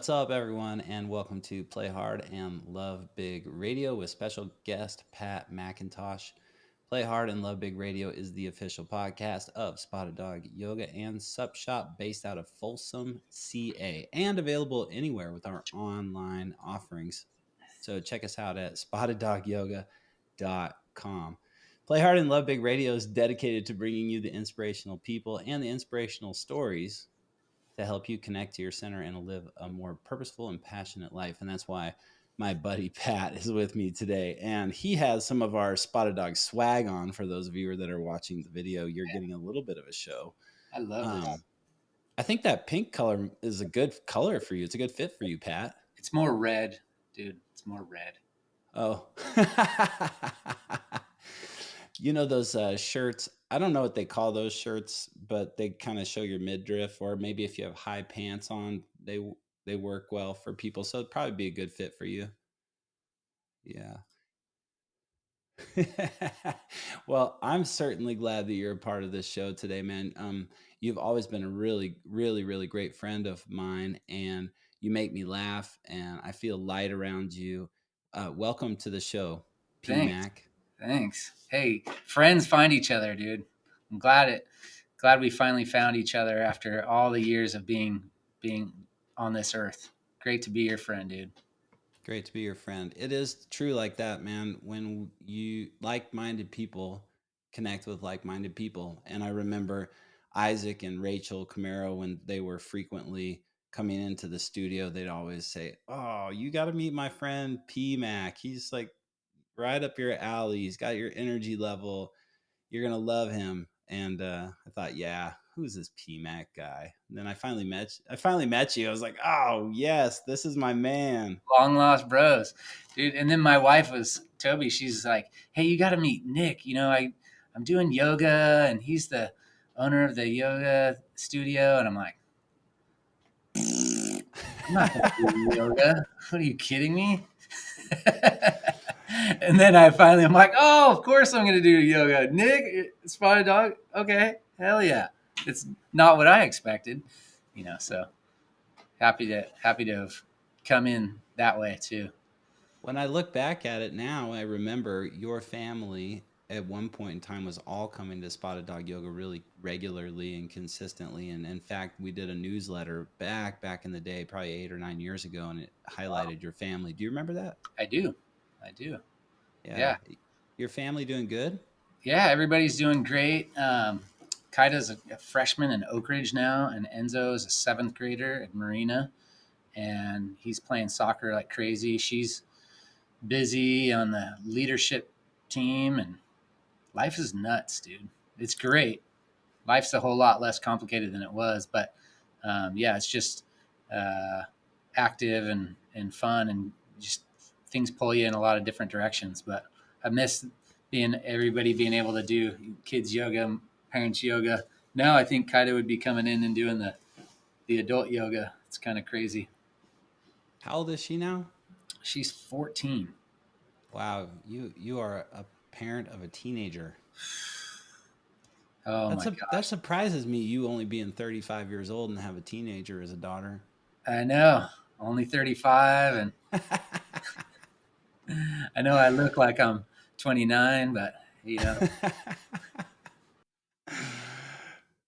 What's up, everyone, and welcome to Play Hard and Love Big Radio with special guest Pat McIntosh. Play Hard and Love Big Radio is the official podcast of Spotted Dog Yoga and Sup Shop based out of Folsom, CA, and available anywhere with our online offerings. So check us out at spotteddogyoga.com. Play Hard and Love Big Radio is dedicated to bringing you the inspirational people and the inspirational stories to help you connect to your center and live a more purposeful and passionate life. And that's why my buddy Pat is with me today. And he has some of our Spotted Dog swag on. For those of you that are watching the video, you're getting a little bit of a show. I love this. I think that pink color is a good color for you. It's a good fit for you, Pat. It's more red, dude. It's more red. Oh. You know those shirts, I don't know what they call those shirts, but they kind of show your midriff, or maybe if you have high pants on, they work well for people. So it'd probably be a good fit for you. Yeah. Well, I'm certainly glad that you're a part of this show today, man. You've always been a really great friend of mine, and you make me laugh, and I feel light around you. Welcome to the show, P Thanks. Mac. Thanks. Hey, friends find each other, dude. I'm glad we finally found each other after all the years of being on this earth. Great to be your friend, dude. Great to be your friend. It is true like that, man. When you like-minded people connect with like-minded people. And I remember Isaac and Rachel Camaro, when they were frequently coming into the studio, they'd always say, "Oh, you got to meet my friend P Mac. He's like right up your alley. He's got your energy level. You're gonna love him." And I thought, yeah, who's this PMAC guy? And then I finally met you. I was like, oh yes, this is my man. Long lost bros, dude. And then my wife was Toby. She's like, "Hey, you got to meet Nick. I'm doing yoga, and he's the owner of the yoga studio." And I'm like, "I'm not gonna do yoga. What are you kidding me?" And then I'm like, "Oh, of course I'm going to do yoga. Nick, Spotted Dog. Okay. Hell yeah." It's not what I expected, so happy to have come in that way too. When I look back at it now, I remember your family at one point in time was all coming to Spotted Dog Yoga really regularly and consistently. And in fact, we did a newsletter back in the day, probably 8 or 9 years ago, and it Wow. highlighted your family. Do you remember that? I do. I do. Yeah. Yeah. Your family doing good? Yeah, everybody's doing great. Kaida's a freshman in Oak Ridge now, and Enzo is a seventh grader at Marina, and he's playing soccer like crazy. She's busy on the leadership team, and life is nuts, dude. It's great. Life's a whole lot less complicated than it was, but yeah, it's just uh, active and fun, and just things pull you in a lot of different directions. But I miss everybody being able to do kids yoga, parents yoga. Now I think Kaida would be coming in and doing the adult yoga. It's kind of crazy. How old is she now? She's 14. Wow, you are a parent of a teenager. Oh my That gosh. surprises me. You only being 35 years old and have a teenager as a daughter. I know. Only 35, and I know I look like I'm 29, but you know,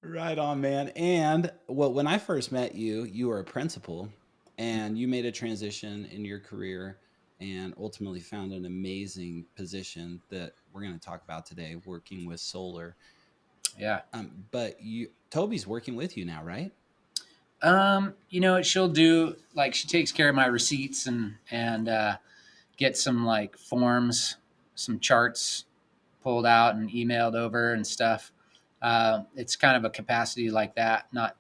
Right on, man. And well, when I first met you, you were a principal, and you made a transition in your career and ultimately found an amazing position that we're going to talk about today, working with solar. yeah. But Toby's working with you now, right? She'll do like she takes care of my receipts and get some like forms, some charts pulled out and emailed over and stuff. It's kind of a capacity like that, not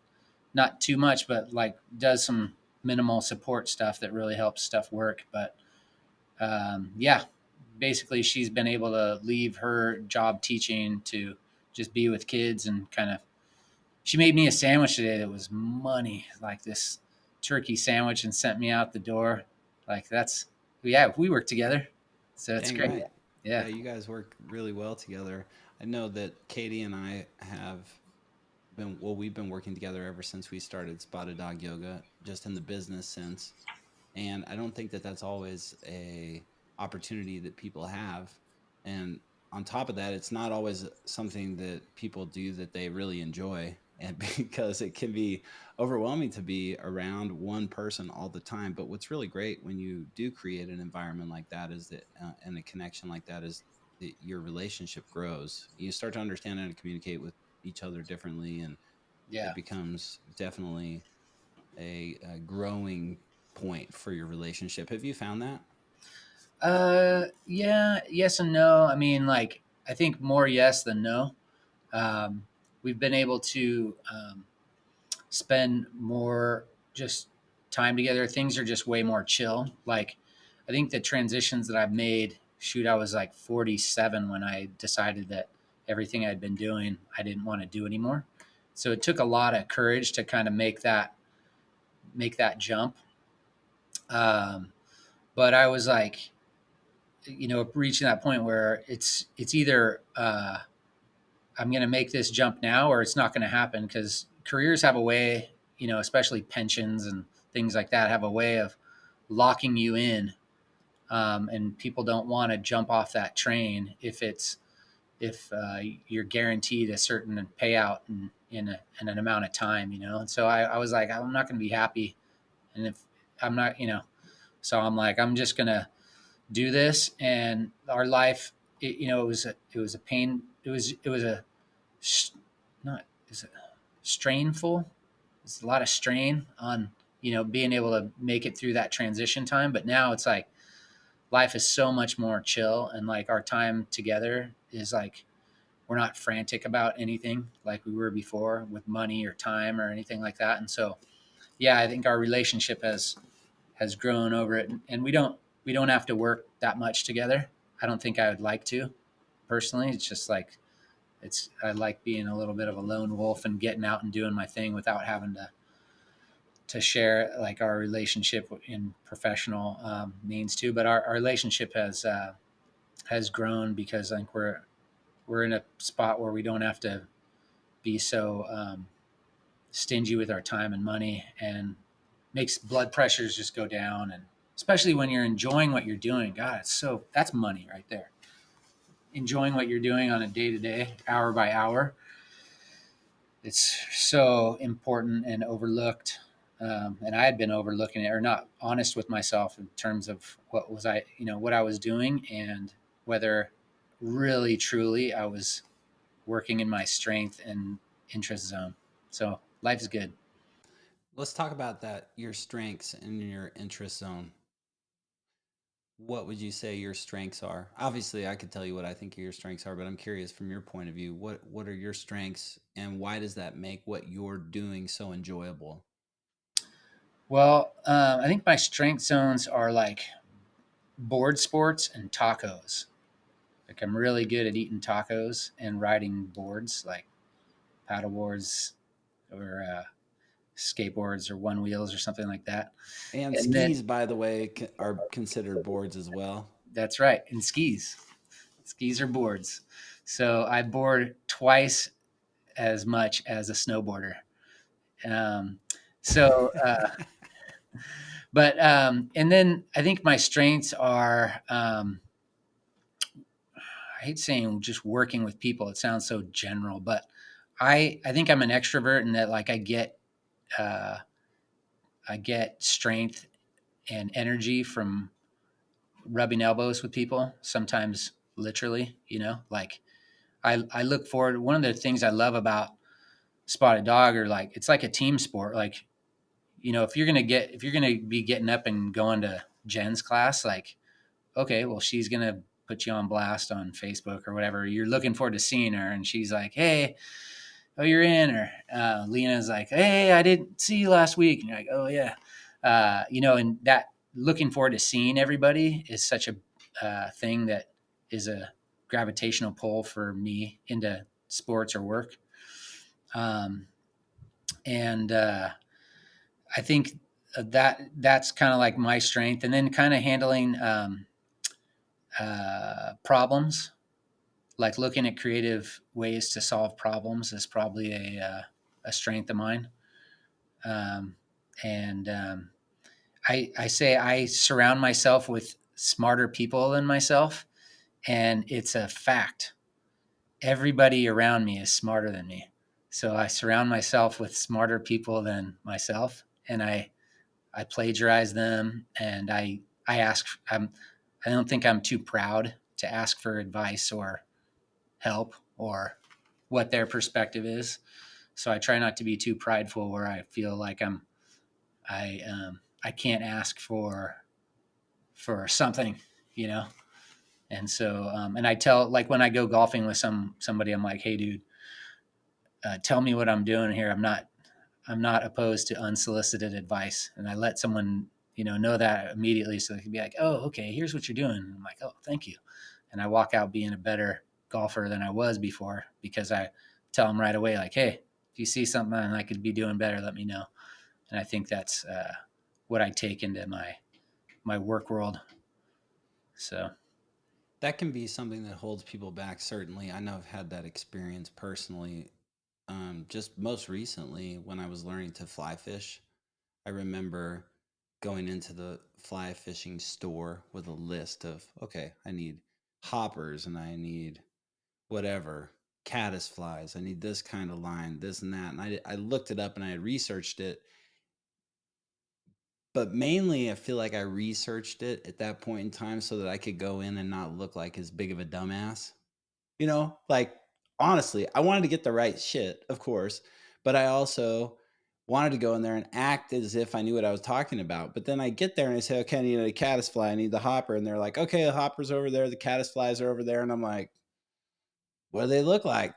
too much, but like does some minimal support stuff that really helps stuff work. But yeah, basically she's been able to leave her job teaching to just be with kids and kind of. She made me a sandwich today that was money, like this turkey sandwich, and sent me out the door. Like yeah, we work together, so it's Dang great. right. Yeah, Yeah, you guys work really well together. I know that Katie and I have we've been working together ever since we started Spotted Dog Yoga. just in the business sense. And I don't think that that's always a opportunity that people have. And on top of that, it's not always something that people do that they really enjoy, and because it can be overwhelming to be around one person all the time. But what's really great when you do create an environment like that is that and a connection like that is that your relationship grows. You start to understand how to communicate with each other differently, and Yeah. it becomes definitely a growing point for your relationship. Have you found that? Yeah, yes and no. I mean, like, I think more yes than no. Um, we've been able to spend more just time together. Things are just way more chill. Like, I think the transitions that I've made, shoot, I was like 47 when I decided that everything I'd been doing, I didn't want to do anymore. So it took a lot of courage to kind of make that jump. Um, but I was like, reaching that point where it's either I'm going to make this jump now or it's not going to happen, because careers have a way, especially pensions and things like that, have a way of locking you in. And people don't want to jump off that train if you're guaranteed a certain payout in an amount of time, And so I was like, I'm not going to be happy, and if I'm not, so I'm like, I'm just going to do this. And our life, it was a pain. It was a not is it strainful. It's a lot of strain on being able to make it through that transition time. But now it's like life is so much more chill, and like our time together is like we're not frantic about anything like we were before with money or time or anything like that. And so yeah, I think our relationship has grown over it, and we don't have to work that much together. I don't think I would like to personally. It's just like I like being a little bit of a lone wolf and getting out and doing my thing without having to share like our relationship in professional means too. But our relationship has grown because I think we're in a spot where we don't have to be so stingy with our time and money, and makes blood pressures just go down. And especially when you're enjoying what you're doing, God, that's money right there. Enjoying what you're doing on a day to day, hour by hour, it's so important and overlooked. And I had been overlooking it, or not honest with myself in terms of what I was doing, and whether really truly I was working in my strength and interest zone. So life's good. Let's talk about that. Your strengths and your interest zone. What would you say your strengths are? Obviously, I could tell you what I think your strengths are, but I'm curious from your point of view. What are your strengths, and why does that make what you're doing so enjoyable? Well, I think my strength zones are like board sports and tacos. Like I'm really good at eating tacos and riding boards, like paddle boards or skateboards or one wheels or something like that. And And then skis, by the way, are considered boards as well. that's right. And skis. Skis are boards. So I board twice as much as a snowboarder. Um, so, and then I think my strengths are, I hate saying just working with people. It sounds so general, but I think I'm an extrovert in that like uh, I get strength and energy from rubbing elbows with people. Sometimes literally, like I look forward. One of the things I love about Spotted Dog, or like it's like a team sport. Like if you're gonna be getting up and going to Jen's class, like okay, well she's gonna put you on blast on Facebook or whatever. You're looking forward to seeing her, and she's like, hey, oh, you're in. Or Lena's like, hey, I didn't see you last week, and you're like, oh yeah, and that looking forward to seeing everybody is such a thing that is a gravitational pull for me into sports or work. Um, and I think that's kind of like my strength, and then kind of handling problems, like looking at creative ways to solve problems is probably a strength of mine. Um, And I say I surround myself with smarter people than myself, and it's a fact. Everybody around me is smarter than me. So I surround myself with smarter people than myself, and I plagiarize them, and I ask. I don't think I'm too proud to ask for advice or help or what their perspective is. So I try not to be too prideful where I feel like I can't ask for something, you know. And so and I tell, like, when I go golfing with somebody, I'm like, hey dude, tell me what I'm doing here. I'm not opposed to unsolicited advice, and I let someone know that immediately, so they can be like, oh, okay, here's what you're doing. And I'm like, oh, thank you. And I walk out being a better golfer than I was before, because I tell them right away, like, hey, if you see something and I could be doing better, let me know. And I think that's what I take into my work world. So That can be something that holds people back. Certainly, I know I've had that experience personally. Just most recently, when I was learning to fly fish, I remember going into the fly fishing store with a list of, okay, I need hoppers and I need whatever, caddis flies. I need this kind of line, this and that. And I looked it up and I had researched it. But mainly, I feel like I researched it at that point in time so that I could go in and not look like as big of a dumbass. Like, honestly, I wanted to get the right shit, of course, but I also wanted to go in there and act as if I knew what I was talking about. But then I get there and I say, okay, I need a caddisfly, I need the hopper. And they're like, okay, the hopper's over there, the caddisflies are over there. And I'm like, what do they look like?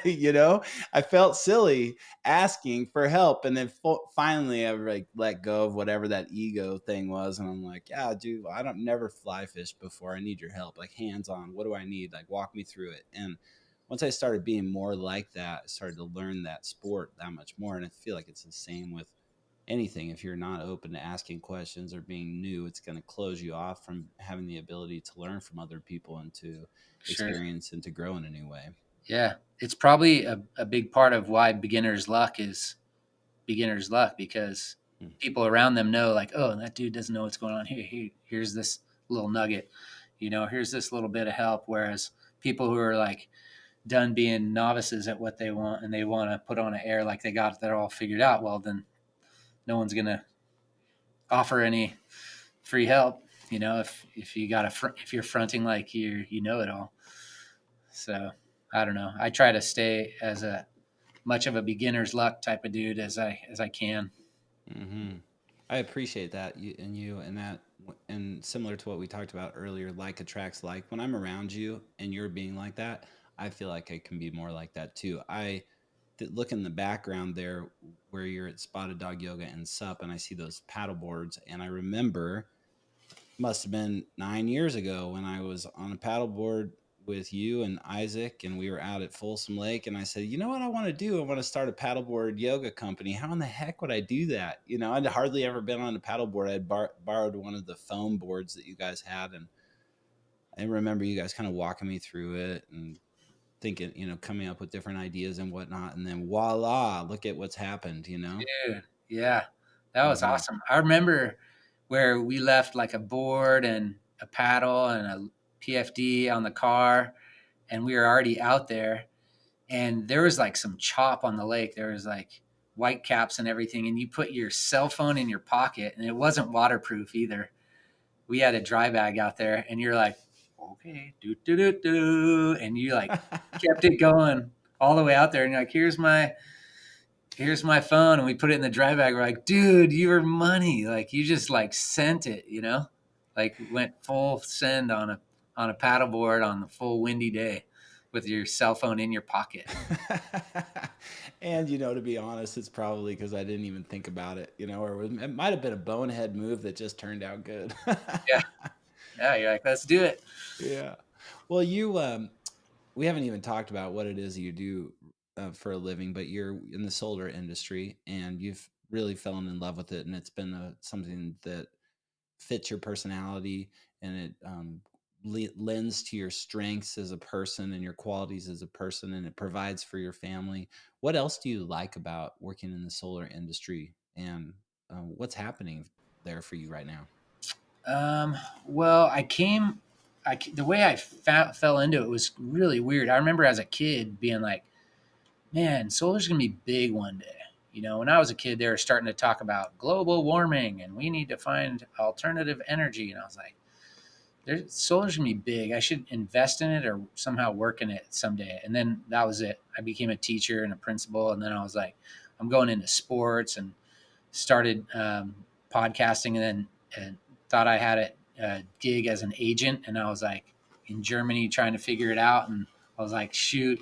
Yeah, I felt silly asking for help. And then finally, I like let go of whatever that ego thing was. And I'm like, yeah, dude, I don't never fly fish before. I need your help, like hands on. What do I need? Like, walk me through it. And once I started being more like that, I started to learn that sport that much more. And I feel like it's the same with anything. If you're not open to asking questions or being new, it's going to close you off from having the ability to learn from other people and to sure. experience and to grow in a new way. Yeah, it's probably a big part of why beginner's luck is beginner's luck, because Mm. people around them know, like, oh, that dude doesn't know what's going on here. Here's this little nugget, here's this little bit of help. Whereas people who are like done being novices at what they want, and they want to put on an air like they got that all figured out, well, then no one's gonna offer any free help. If you got if you're fronting like you know it all. So I don't know. I try to stay as a much of a beginner's luck type of dude as I can. Hmm. I appreciate that and that, and similar to what we talked about earlier, like attracts like. When I'm around you and you're being like that, I feel like I can be more like that too. I look in the background there where you're at Spotted Dog Yoga and Sup, and I see those paddle boards, and I remember must have been 9 years ago when I was on a paddleboard with you and Isaac, and we were out at Folsom Lake. And I said, you know what I want to do? I want to start a paddleboard yoga company. How in the heck would I do that? I'd hardly ever been on a paddleboard. I'd borrowed one of the foam boards that you guys had. And I remember you guys kind of walking me through it and thinking, coming up with different ideas and whatnot. And then voila, look at what's happened. Dude, yeah, that was Hmm. awesome. I remember where we left like a board and a paddle and a PFD on the car, and we were already out there, and there was like some chop on the lake. There was like white caps and everything, and you put your cell phone in your pocket, and it wasn't waterproof either. We had a dry bag out there, and you're like, okay, do do do do, and you like kept it going all the way out there, and you're like, here's my phone, and we put it in the dry bag. We're like, dude, you were money. Like, you just like sent it, like went full send on a paddleboard on the full windy day with your cell phone in your pocket. And to be honest, it's probably because I didn't even think about it, or it might have been a bonehead move that just turned out good. Yeah, yeah. You're like, let's do it. Yeah. Well, we haven't even talked about what it is you do for a living, but you're in the solar industry and you've really fallen in love with it, and it's been something that fits your personality, and it lends to your strengths as a person and your qualities as a person, and it provides for your family. What else do you like about working in the solar industry? and what's happening there for you right now? Um, well, the way fell into it was really weird. I remember as a kid being like, man, solar's going to be big one day. When I was a kid, they were starting to talk about global warming and we need to find alternative energy. And I was like, solar's going to be big. I should invest in it or somehow work in it someday. And then that was it. I became a teacher and a principal. And then I was like, I'm going into sports and started podcasting, and then thought I had a gig as an agent, and I was like in Germany trying to figure it out, and I was like, shoot,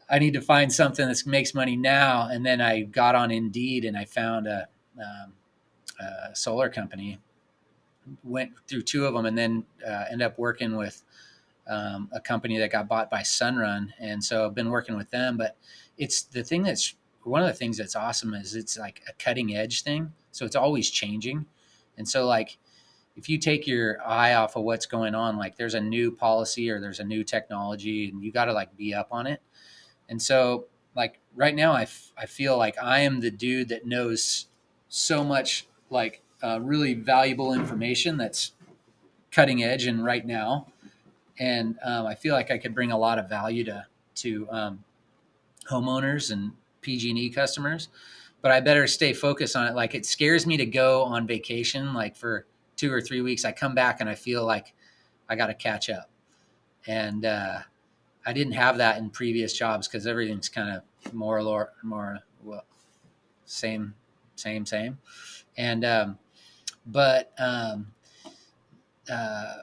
I need to find something that makes money now. And then I got on Indeed and I found a solar company, went through two of them, and then ended up working with a company that got bought by Sunrun, and so I've been working with them. But it's the thing that's one of the things that's awesome is it's like a cutting edge thing, so it's always changing. And so like if you take your eye off of what's going on, like there's a new policy or there's a new technology, and you got to like be up on it. And so like right now, I feel like I am the dude that knows so much like really valuable information that's cutting edge and right now, and I feel like I could bring a lot of value to homeowners and PG&E customers. But I better stay focused on it. Like it scares me to go on vacation, like for 2 or 3 weeks. I come back and I feel like I got to catch up, and I didn't have that in previous jobs because everything's kind of more well, same, same, and but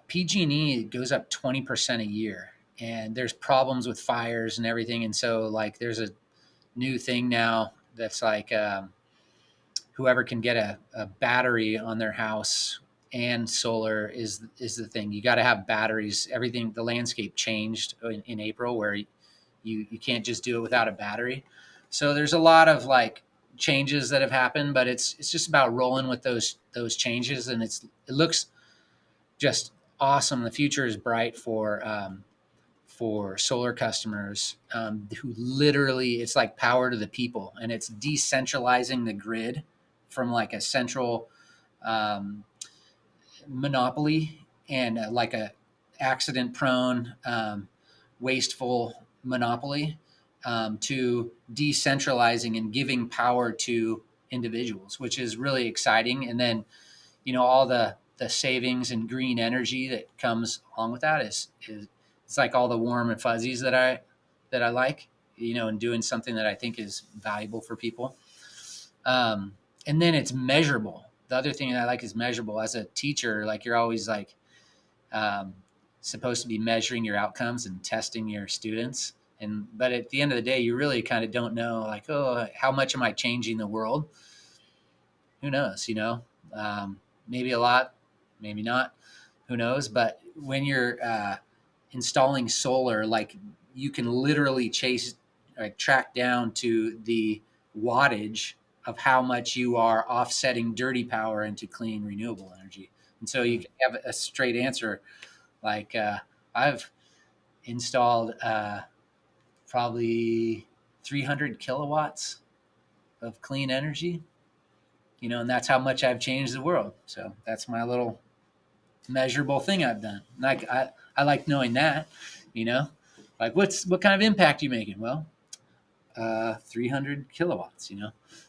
PG&E goes up 20% a year, and there's problems with fires and everything. And so like there's a new thing now that's like whoever can get a battery on their house and solar is the thing. You got to have batteries. Everything, the landscape changed in April where you can't just do it without a battery. So there's a lot of like changes that have happened, but it's just about rolling with those changes, and it looks just awesome. The future is bright for solar customers who literally it's like power to the people, and it's decentralizing the grid from like a central um, monopoly and like a accident prone wasteful monopoly to decentralizing and giving power to individuals, which is really exciting. And then all the savings and green energy that comes along with that is it's like all the warm and fuzzies that I like, and doing something that I think is valuable for people. And then it's measurable. The other thing I like is measurable. As a teacher, like you're always like um, supposed to be measuring your outcomes and testing your students. But at the end of the day, you really kind of don't know, like, oh, how much am I changing the world? Who knows? Maybe a lot, maybe not. Who knows? But when you're installing solar, like you can literally track down to the wattage of how much you are offsetting dirty power into clean renewable energy. And so you Hmm. can have a straight answer. Like I've installed probably 300 kilowatts of clean energy, and that's how much I've changed the world. So that's my little measurable thing I've done. Like I like knowing that, you know, like what kind of impact you making? Well, 300 kilowatts,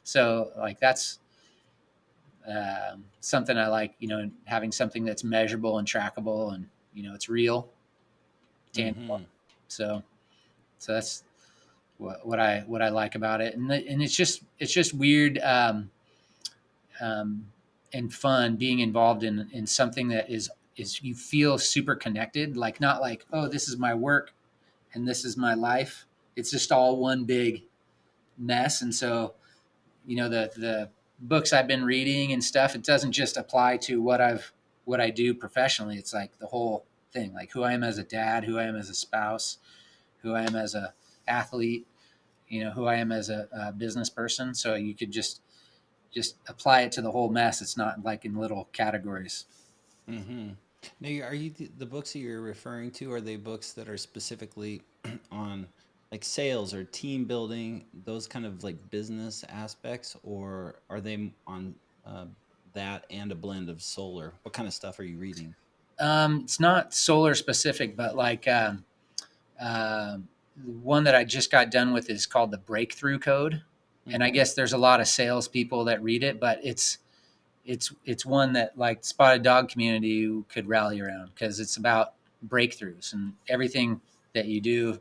So like that's something I like, having something that's measurable and trackable, and it's real, tangible. Hmm. So that's what I like about it, and it's just weird. Um, and fun being involved in something that is you feel super connected, like not like, oh, this is my work and this is my life. It's just all one big mess. And so the books I've been reading and stuff, it doesn't just apply to what I do professionally. It's like the whole thing, like who I am as a dad, who I am as a spouse, who I am as a athlete, who I am as a business person. So you could just apply it to the whole mess. It's not like in little categories. Hmm. Now, are you the books that you're referring to? Are they books that are specifically on? like sales or team building, those kind of like business aspects, or are they on uh, that and a blend of solar? What kind of stuff are you reading? It's not solar specific, but like one that I just got done with is called the Breakthrough Code, and I Mm-hmm. guess there's a lot of salespeople that read it, but it's one that like Spotted Dog community could rally around because it's about breakthroughs and everything that you do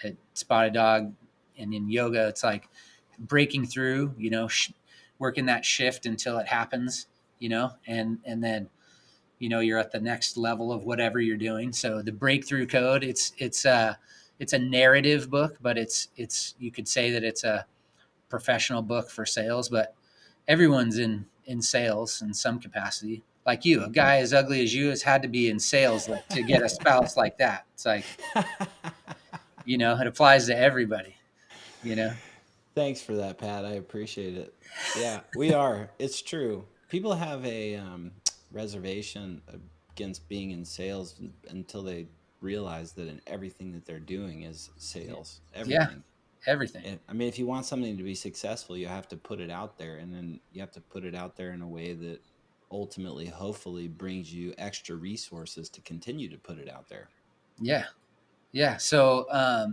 at Spotted Dog and in yoga. It's like breaking through, working that shift until it happens, and then you're at the next level of whatever you're doing. So the Breakthrough Code, it's a narrative book, but it's you could say that it's a professional book for sales, but everyone's in sales in some capacity. Like you, a Mm-hmm. guy as ugly as you has had to be in sales to get a spouse like that. It's like, it applies to everybody, you know? Thanks for that, Pat. I appreciate it. Yeah, we are. It's true. People have a reservation against being in sales until they realize that in everything that they're doing is sales. Yeah, Everything. everything. I mean, if you want something to be successful, you have to put it out there, and then you have to put it out there in a way that ultimately, hopefully, brings you extra resources to continue to put it out there. Yeah. Yeah. So,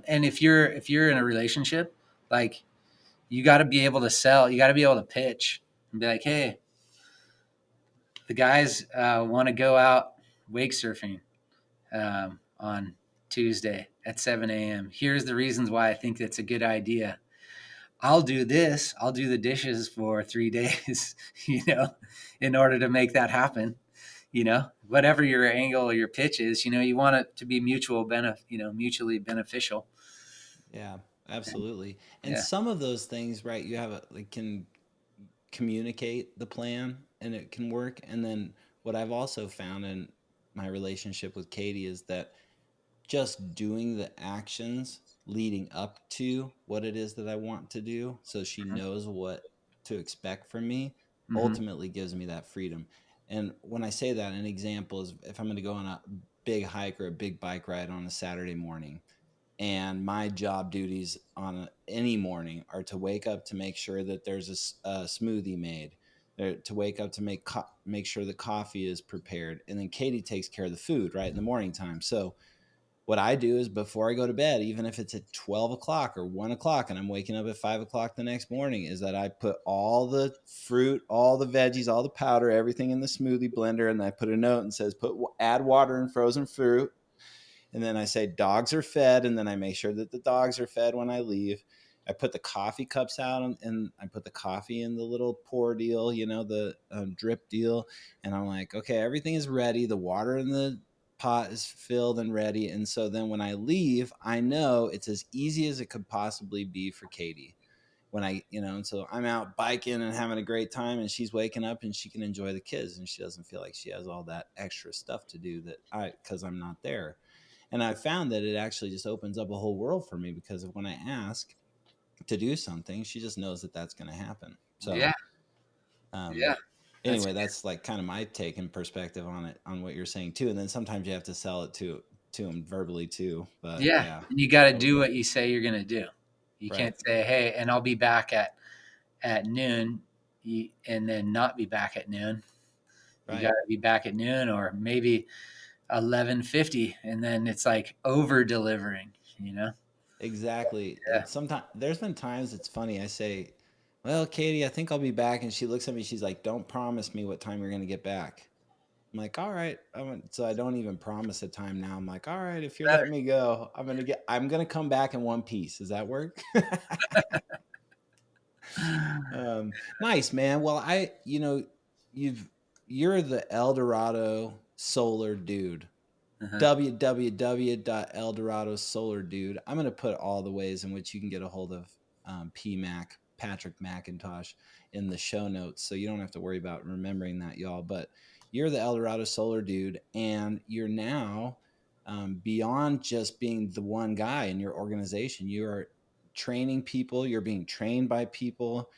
and if you're in a relationship, like you got to be able to sell, you got to be able to pitch and be like, hey, the guys want to go out wake surfing on Tuesday at 7 a.m. Here's the reasons why I think that's a good idea. I'll do this. I'll do the dishes for 3 days, in order to make that happen. Whatever your angle or your pitch is, you want it to be mutually beneficial. Yeah, And absolutely. And yeah, some of those things, right? You have a like can communicate the plan and it can work. And then what I've also found in my relationship with Katie is that just doing the actions leading up to what it is that I want to do so she knows what to expect from me hmm ultimately gives me that freedom. And when I say that, an example is if I'm going to go on a big hike or a big bike ride on a Saturday morning, and my job duties on any morning are to wake up to make sure that there's a smoothie made, to wake up to make sure the coffee is prepared, and then Katie takes care of the food right in the morning time. So what I do is before I go to bed, even if it's at 12 o'clock or 1 o'clock and I'm waking up at 5 o'clock the next morning, is that I put all the fruit, all the veggies, all the powder, everything in the smoothie blender. And I put a note and says, add water and frozen fruit. And then I say dogs are fed, and then I make sure that the dogs are fed when I leave. I put the coffee cups out, and I put the coffee in the little pour deal, the drip deal. And I'm like, okay, everything is ready. The water in the pot is filled and ready. And so then when I leave, I know it's as easy as it could possibly be for Katie. When and so I'm out biking and having a great time, and she's waking up and she can enjoy the kids, and she doesn't feel like she has all that extra stuff to do because I'm not there. And I found that it actually just opens up a whole world for me because when I ask to do something, she just knows that that's going to happen. So, yeah, um, yeah. That's anyway, that's like kind of my take and perspective on it, on what you're saying too. And then sometimes you have to sell it to them verbally too. But Yeah, yeah, and you got to oh, do what you say you're going to do. You right, can't say, "Hey, and I'll be back at noon," and then not be back at noon. You got right. to be back at noon, or maybe 11:50, and then it's like over delivering. You know? Exactly. Yeah. Sometimes there's been times it's funny. I say, "Well, Katie, I think I'll be back," and she looks at me. She's like, "Don't promise me what time you're going to get back." I'm like, all right. So I don't even promise a time now. I'm like, all right, if you're Better. letting me go, I'm gonna come back in one piece. Does that work? Nice, man. Well, you've you're the Eldorado solar dude. Uh-huh. www.eldorado solar dude. I'm going to put all the ways in which you can get a hold of PMAC, Patrick McIntosh, in the show notes. So you don't have to worry about remembering that, y'all. But you're the Eldorado solar dude, and you're now beyond just being the one guy in your organization. You are training people, you're being trained by people.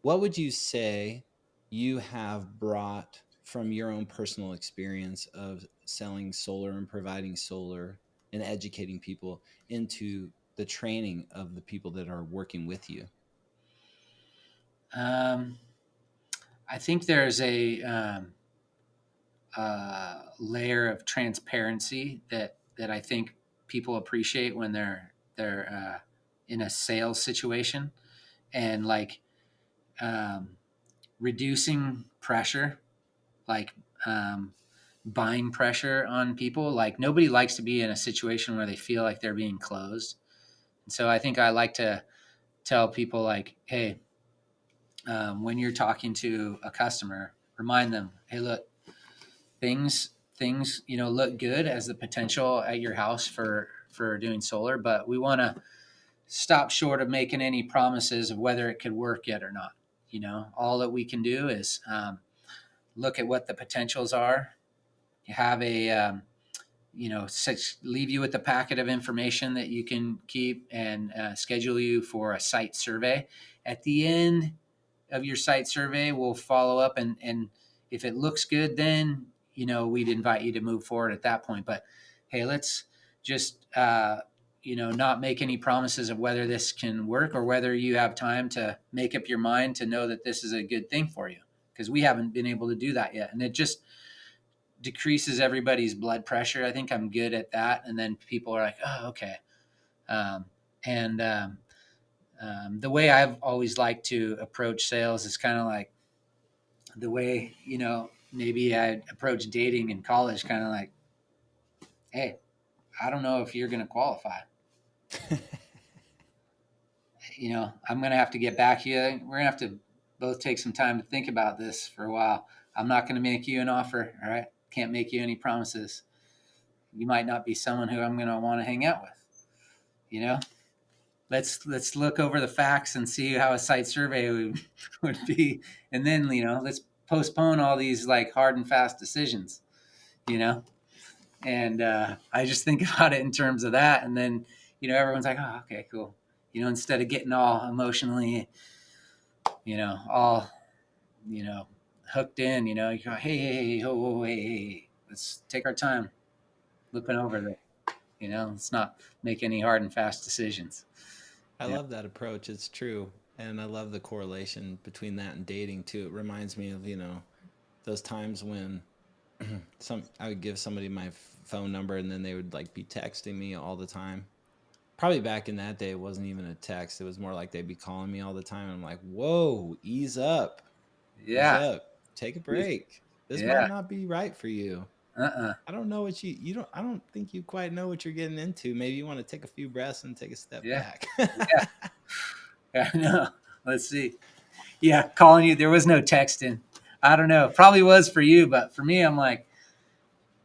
What would you say you have brought from your own personal experience of selling solar and providing solar and educating people into the training of the people that are working with you? Um, I think there's a layer of transparency that I think people appreciate when they're in a sales situation, and like um, reducing pressure, like um, buying pressure on people. Like nobody likes to be in a situation where they feel like they're being closed. And so I think I like to tell people like, hey, when you're talking to a customer, remind them, hey, look, things look good as the potential at your house for doing solar, but we want to stop short of making any promises of whether it could work yet or not. All that we can do is look at what the potentials are. You have a leave you with a packet of information that you can keep, and schedule you for a site survey. At the end of your site survey, we'll follow up, and if it looks good, then we'd invite you to move forward at that point. But hey, let's just not make any promises of whether this can work or whether you have time to make up your mind to know that this is a good thing for you, because we haven't been able to do that yet, and it just decreases everybody's blood pressure. I think I'm good at that, and then people are like, oh, okay. um, and The way I've always liked to approach sales is kind of like the way, maybe I approach dating in college, kind of like, hey, I don't know if you're going to qualify. I'm going to have to get back to you. We're going to have to both take some time to think about this for a while. I'm not going to make you an offer. All right. Can't make you any promises. You might not be someone who I'm going to want to hang out with. Let's look over the facts and see how a site survey would be, and then let's postpone all these like hard and fast decisions. you know and I just think about it in terms of that, and then everyone's like, oh, okay, cool. Instead of getting all emotionally all hooked in, you go, hey, ho, hey, let's take our time looking over the let's not make any hard and fast decisions. I Yeah. love that approach. It's true. And I love the correlation between that and dating too. It reminds me of, those times when I would give somebody my phone number and then they would like be texting me all the time. Probably back in that day it wasn't even a text. It was more like they'd be calling me all the time. And I'm like, "Whoa, ease up. Ease Yeah. up. Take a break. This might Yeah. not be right for you. Uh-uh. I don't know what you don't I don't think you quite know what you're getting into. Maybe you want to take a few breaths and take a step Yeah. back." Yeah. Yeah. No. Let's see. Yeah. Calling you. There was no texting. I don't know. Probably was for you, but for me, I'm like,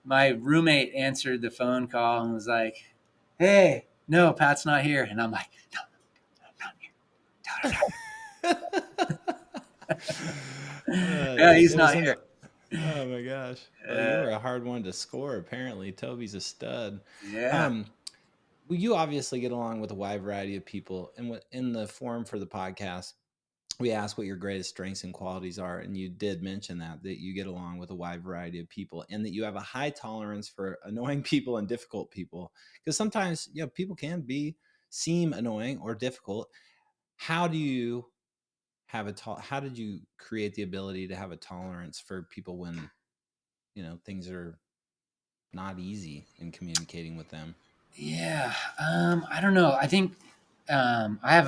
my roommate answered the phone call and was like, hey, no, Pat's not here. And I'm like, no, I'm not here. Tell her not. Yeah, he's It was not in here. the Oh my gosh. Well, you were a hard one to score apparently. Toby's a stud. Yeah. Um well, you obviously get along with a wide variety of people, and in the forum for the podcast we ask what your greatest strengths and qualities are, and you did mention that you get along with a wide variety of people and that you have a high tolerance for annoying people and difficult people, because sometimes people can seem annoying or difficult. How do you how did you create the ability to have a tolerance for people when things are not easy in communicating with them? Yeah. I don't know. I think I have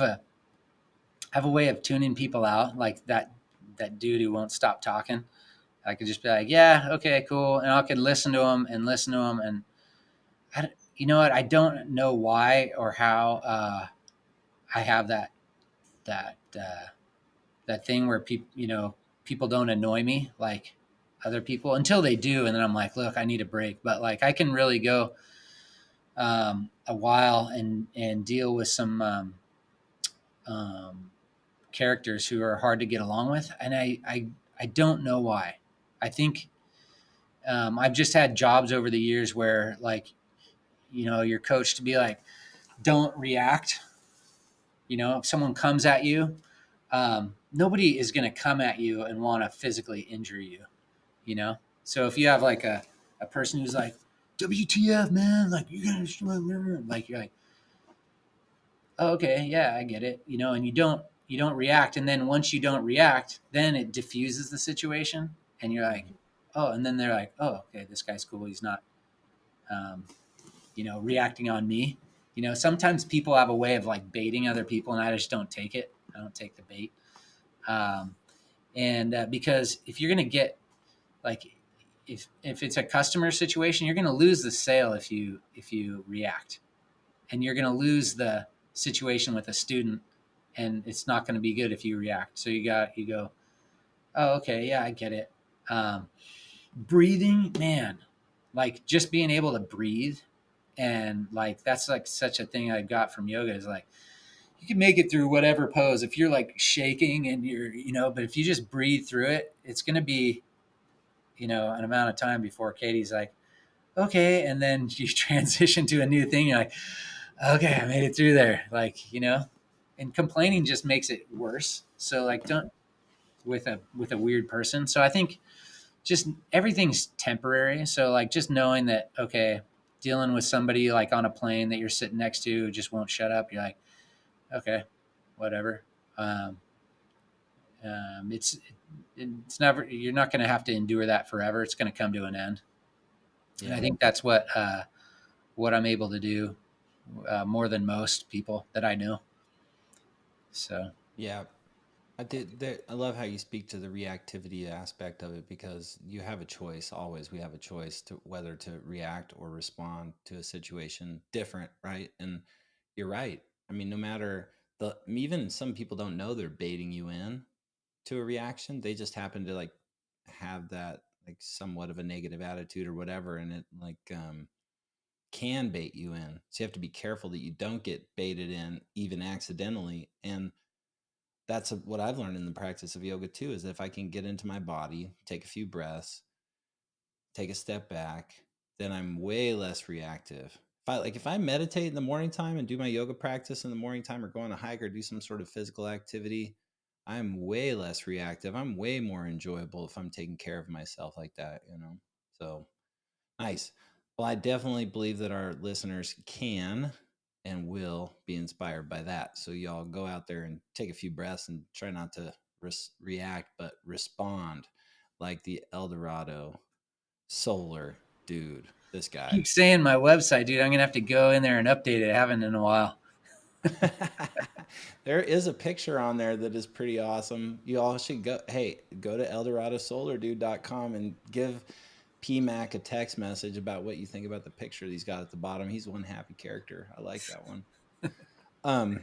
a way of tuning people out, like that dude who won't stop talking. I could just be like, yeah, okay, cool, and I could listen to him and listen to him, and you know what? I don't know why or how I have that thing where people don't annoy me like other people until they do, and then I'm like, look, I need a break. But like I can really go a while and deal with some um, characters who are hard to get along with, and I don't know why. I think I've just had jobs over the years where like you're coached to be like, don't react. If someone comes at you, nobody is going to come at you and want to physically injure you. So if you have like a person who's like, WTF, man, like you're gonna like, you're like, oh, okay, yeah, I get it, and you don't react, and then once you don't react, then it diffuses the situation, and you're like, Mhm. oh, and then they're like, oh, okay, this guy's cool, he's not, um, reacting on me. Sometimes people have a way of like baiting other people, and I just don't take it. I don't take the bait, um, and because if you're gonna get like if it's a customer situation, you're gonna lose the sale if you react, and you're gonna lose the situation with a student, and it's not going to be good if you react. So you go, oh, okay, yeah, I get it. Um, Breathing, man, like just being able to breathe, and like that's like such a thing I got from yoga is like you can make it through whatever pose if you're like shaking and but if you just breathe through it, it's going to be an amount of time before Katie's like, okay, and then you transition to a new thing. You're like, okay, I made it through there. Like, and complaining just makes it worse. So like, don't with a weird person. So I think just everything's temporary. So like, just knowing that, okay, dealing with somebody like on a plane that you're sitting next to who just won't shut up. You're like, okay, whatever. Um, it's never, you're not going to have to endure that forever. It's going to come to an end. And I Yeah. think that's what I'm able to do more than most people that I know. So, Yeah. I love how you speak to the reactivity aspect of it because you have a choice. Always, we have a choice to whether to react or respond to a situation different, right? And you're right. I mean, no matter even some people don't know they're baiting you in to a reaction. They just happen to like have that like somewhat of a negative attitude or whatever, and it like can bait you in. So you have to be careful that you don't get baited in even accidentally. And what I've learned in the practice of yoga too is that if I can get into my body, take a few breaths, take a step back, then I'm way less reactive. If I meditate in the morning time and do my yoga practice in the morning time or go on a hike or do some sort of physical activity, I'm way less reactive. I'm way more enjoyable if I'm taking care of myself like that. So nice. Well, I definitely believe that our listeners can and will be inspired by that. So y'all go out there and take a few breaths and try not to react, but respond like the Eldorado solar dude. This guy. keep saying my website, dude. I'm gonna have to go in there and update it. I haven't in a while. There is a picture on there that is pretty awesome. You all should go. Hey, go to eldoradosolardude.com and give PMac a text message about what you think about the picture that he's got at the bottom. He's one happy character. I like that one. Um,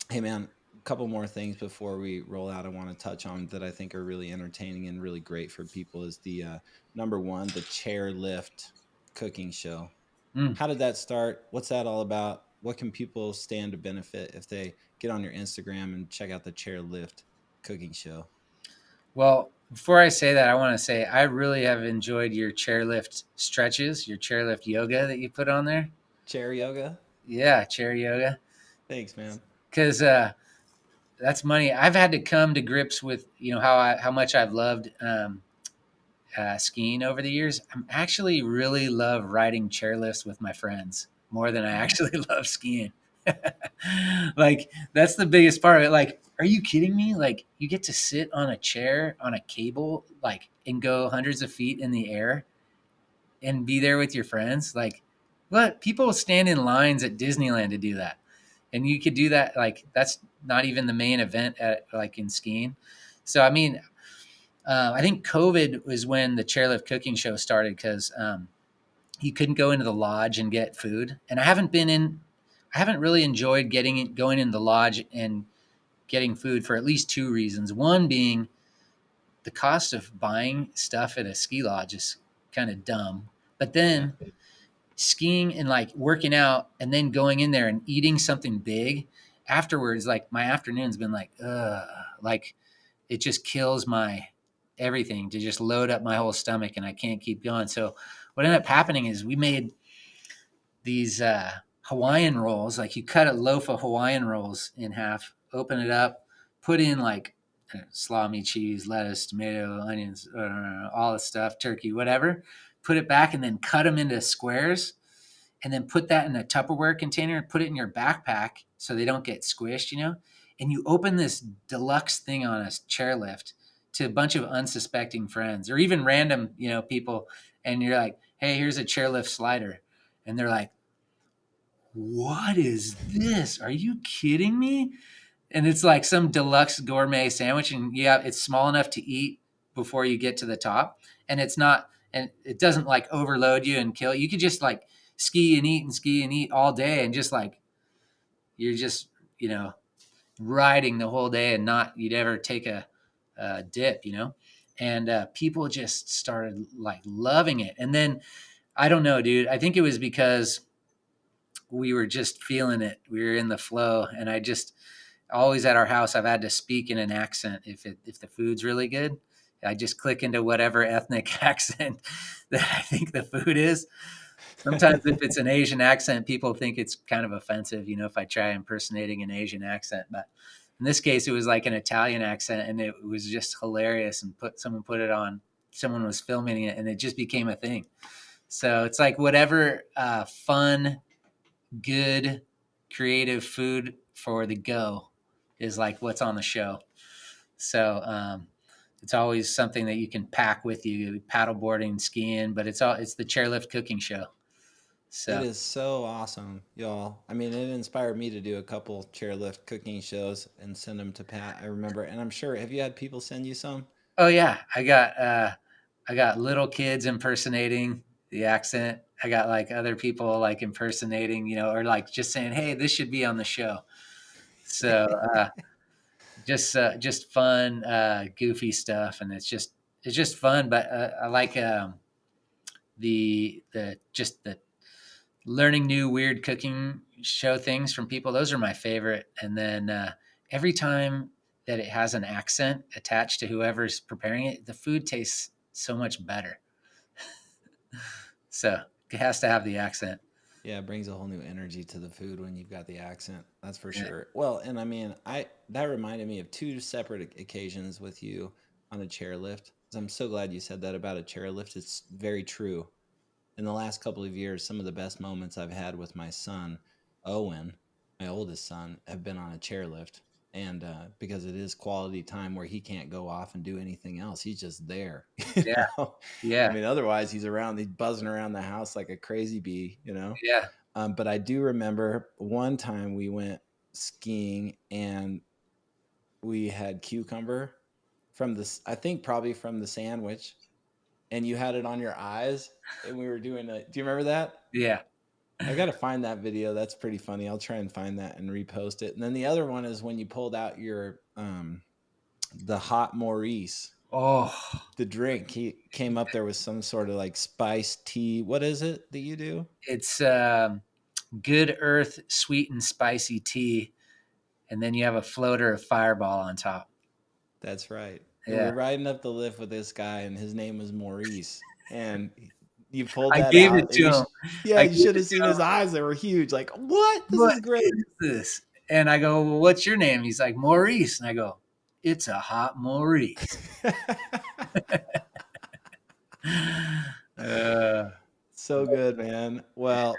Hey man, a couple more things before we roll out. I want to touch on that I think are really entertaining and really great for people is the number one, the chair lift cooking show. Mm. How did that start? What's that all about? What can people stand to benefit if they get on your Instagram and check out the chairlift cooking show? Well, before I say that, I want to say I really have enjoyed your chairlift stretches, your chairlift yoga that you put on there. Chair yoga? Yeah, chair yoga. Thanks, man. Because that's money. I've had to come to grips with how much I've loved skiing over the years. I'm actually really love riding chairlifts with my friends more than I actually Nice. love skiing. Like that's the biggest part of it. Like, are you kidding me? Like you get to sit on a chair on a cable, like and go hundreds of feet in the air and be there with your friends. Like, what? People stand in lines at Disneyland to do that, and you could do that. Like that's not even the main event at like in skiing. So I mean, I think COVID was when the chairlift cooking show started because you couldn't go into the lodge and get food. And I haven't really enjoyed going in the lodge and getting food for at least two reasons. One being the cost of buying stuff at a ski lodge is kind of dumb. But Yeah. then skiing and like working out and then going in there and eating something big afterwards, like my afternoon's been like, like it just kills my everything to just load up my whole stomach and I can't keep going. So what ended up happening is we made these Hawaiian rolls. Like you cut a loaf of Hawaiian rolls in half, open it up, put in like salami, cheese, lettuce, tomato, onions, all the stuff, turkey, whatever. Put it back and then cut them into squares and then put that in a Tupperware container and put it in your backpack so they don't get squished, and you open this deluxe thing on a chairlift to a bunch of unsuspecting friends or even random, people, and you're like, hey, here's a chairlift slider. And they're like, what is this? Are you kidding me? And it's like some deluxe gourmet sandwich, and it's small enough to eat before you get to the top, and it doesn't like overload you and kill you. You could just like ski and eat all day, and just like you're just you know riding the whole day, and not you'd ever take a dip, and people just started like loving it. And then I don't know, dude. I think it was because we were just feeling it. We were in the flow, and I just always at our house I've had to speak in an accent if the food's really good. I just click into whatever ethnic accent that I think the food is. Sometimes if it's an Asian accent, people think it's kind of offensive, if I try impersonating an Asian accent. But in this case, it was like an Italian accent, and it was just hilarious. And someone put it on. Someone was filming it, and it just became a thing. So it's like whatever fun, good, creative food for the go is like what's on the show. So it's always something that you can pack with you, paddleboarding, skiing, but it's the chairlift cooking show. It So, is so awesome, y'all. I mean, it inspired me to do a couple chairlift cooking shows and send them to Pat. I remember, and I'm sure, have you had people send you some? oh yeah, I got little kids impersonating the accent. I got like other people like impersonating, or like just saying, "Hey, this should be on the show." So just fun, goofy stuff, and it's just fun. But I like the learning new weird cooking show things from people. Those are my favorite. And then every time that it has an accent attached to whoever's preparing it, the food tastes so much better. So it has to have the accent. Yeah, it brings a whole new energy to the food when you've got the accent. That's for Yeah. sure. Well, and I mean, I that reminded me of two separate occasions with you on a chairlift. I'm so glad you said that about a chairlift. It's very true. In the last couple of years, some of the best moments I've had with my son, Owen, my oldest son, have been on a chairlift. And because it is quality time where he can't go off and do anything else, he's just there. you Yeah. know, I Yeah. mean, otherwise he's buzzing around the house like a crazy bee. Yeah. But I do remember one time we went skiing and we had cucumber from this, I think probably from the sandwich, and you had it on your eyes, and we were doing a. Do you remember that? Yeah. I got to find that video. That's pretty funny. I'll try and find that and repost it. And then the other one is when you pulled out your the hot Maurice, Oh, the drink. He came up there with some sort of like spice tea. What is it that you do? it's good earth sweet and spicy tea. And then you have a floater of Fireball on top. That's right. And Yeah. we're riding up the lift with this guy, and his name was Maurice. And you pulled I that gave it out, and to him. yeah, I you gave should it have seen to him. his eyes. They were huge. Like, what? This What is great. is this? And I go, well, what's your name? He's like, Maurice. And I go, it's a hot Maurice. Uh, So good, man. Well,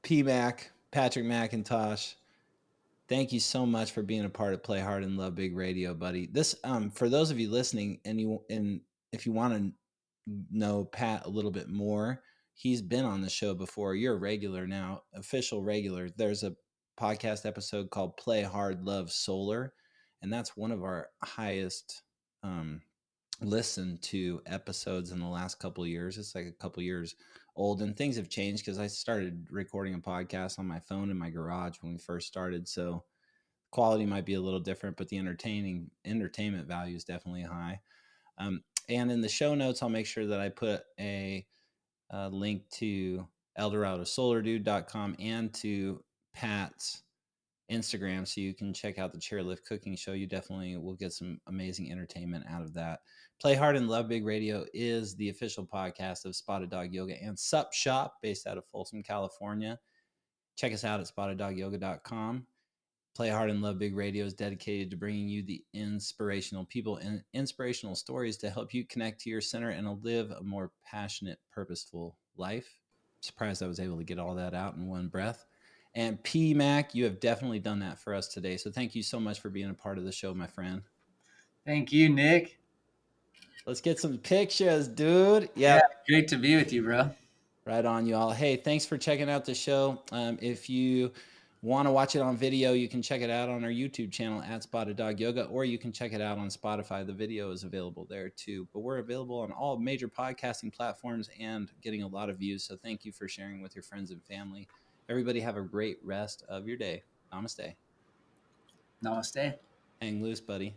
Patrick McIntosh, thank you so much for being a part of Play Hard and Love Big Radio, buddy. This for those of you listening and if you want to know Pat a little bit more, he's been on the show before. You're a regular now, official regular. There's a podcast episode called Play Hard Love Solar, and that's one of our highest listened to episodes in the last couple of years. It's like a couple years old, and things have changed because I started recording a podcast on my phone in my garage when we first started. So quality might be a little different, but the entertainment value is definitely high. And in the show notes, I'll make sure that I put a link to eldoradosolardude.com and to Pat's Instagram, so you can check out the chairlift cooking show. You definitely will get some amazing entertainment out of that. Play Hard and Love Big Radio is the official podcast of Spotted Dog Yoga and Sup Shop, based out of Folsom, California. Check us out at spotteddogyoga.com. Play Hard and Love Big Radio is dedicated to bringing you the inspirational people and inspirational stories to help you connect to your center and live a more passionate, purposeful life. Surprised I was able to get all that out in one breath. And P Mac, you have definitely done that for us today. So thank you so much for being a part of the show, my friend. Thank you, Nick. Let's get some pictures, dude. Yeah, Yep. great to be with you, bro. Right on, you all. Hey, thanks for checking out the show. If you want to watch it on video, you can check it out on our YouTube channel at Spotted Dog Yoga, or you can check it out on Spotify. The video is available there too. But we're available on all major podcasting platforms and getting a lot of views. So thank you for sharing with your friends and family. Everybody have a great rest of your day. Namaste. Namaste. Hang loose, buddy.